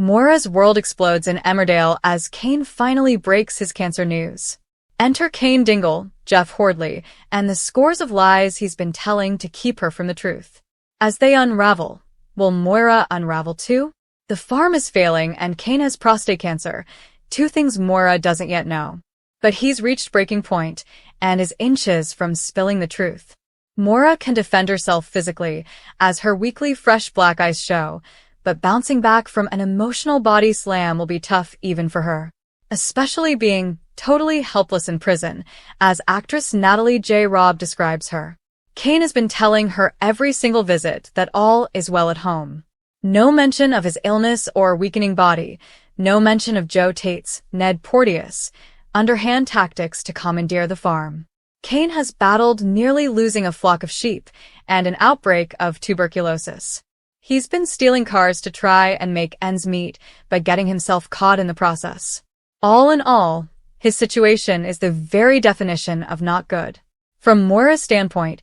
Moira's world explodes in Emmerdale as Cain finally breaks his cancer news. Enter Cain Dingle, Jeff Hordley, and the scores of lies he's been telling to keep her from the truth. As they unravel, will Moira unravel too? The farm is failing and Cain has prostate cancer, two things Moira doesn't yet know. But he's reached breaking point and is inches from spilling the truth. Moira can defend herself physically, as her weekly fresh black eyes show, but bouncing back from an emotional body slam will be tough even for her. Especially being totally helpless in prison, as actress Natalie J. Robb describes her. Cain has been telling her every single visit that all is well at home. No mention of his illness or weakening body, no mention of Joe Tate's, Ned Porteous, underhand tactics to commandeer the farm. Cain has battled nearly losing a flock of sheep and an outbreak of tuberculosis. He's been stealing cars to try and make ends meet, but getting himself caught in the process. All in all, his situation is the very definition of not good. From Moira's standpoint,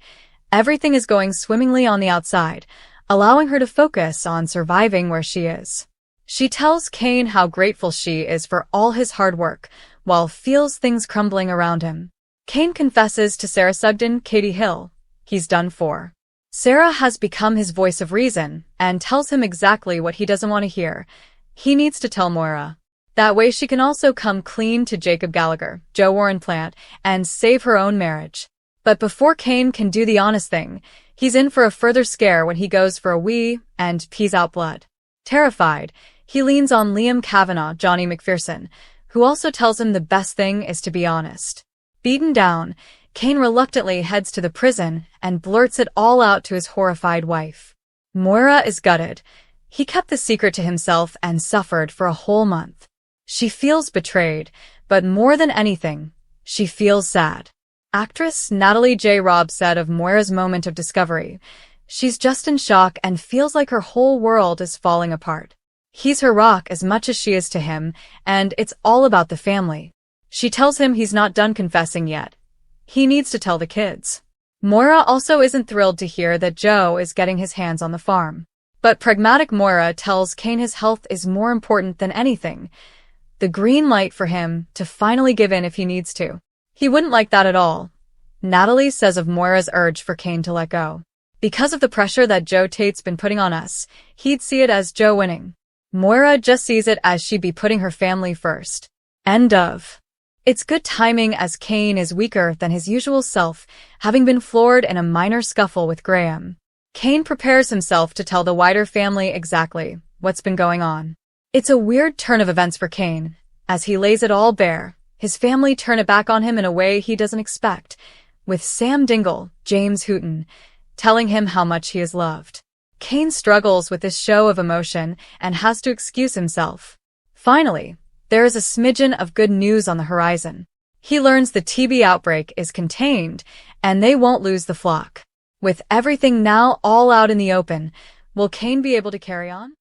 everything is going swimmingly on the outside, allowing her to focus on surviving where she is. She tells Cain how grateful she is for all his hard work, while feels things crumbling around him. Cain confesses to Sarah Sugden, Katie Hill, he's done for. Sarah has become his voice of reason and tells him exactly what he doesn't want to hear. He needs to tell Moira. That way she can also come clean to Jacob Gallagher, Joe Warren Plant, and save her own marriage. But before Cain can do the honest thing, he's in for a further scare when he goes for a wee and pees out blood. Terrified, he leans on Liam Kavanagh, Johnny McPherson, who also tells him the best thing is to be honest. Beaten down, Cain reluctantly heads to the prison and blurts it all out to his horrified wife. Moira is gutted. He kept the secret to himself and suffered for a whole month. She feels betrayed, but more than anything, she feels sad. Actress Natalie J. Robb said of Moira's moment of discovery, "She's just in shock and feels like her whole world is falling apart. He's her rock as much as she is to him, and it's all about the family." She tells him he's not done confessing yet. He needs to tell the kids. Moira also isn't thrilled to hear that Joe is getting his hands on the farm. But pragmatic Moira tells Cain his health is more important than anything. The green light for him to finally give in if he needs to. He wouldn't like that at all. Natalie says of Moira's urge for Cain to let go. Because of the pressure that Joe Tate's been putting on us, he'd see it as Joe winning. Moira just sees it as she'd be putting her family first. End of. It's good timing as Cain is weaker than his usual self, having been floored in a minor scuffle with Graham. Cain prepares himself to tell the wider family exactly what's been going on. It's a weird turn of events for Cain. As he lays it all bare, his family turn it back on him in a way he doesn't expect, with Sam Dingle, James Hooton, telling him how much he is loved. Cain struggles with this show of emotion and has to excuse himself. Finally, there is a smidgen of good news on the horizon. He learns the TB outbreak is contained, and they won't lose the flock. With everything now all out in the open, will Cain be able to carry on?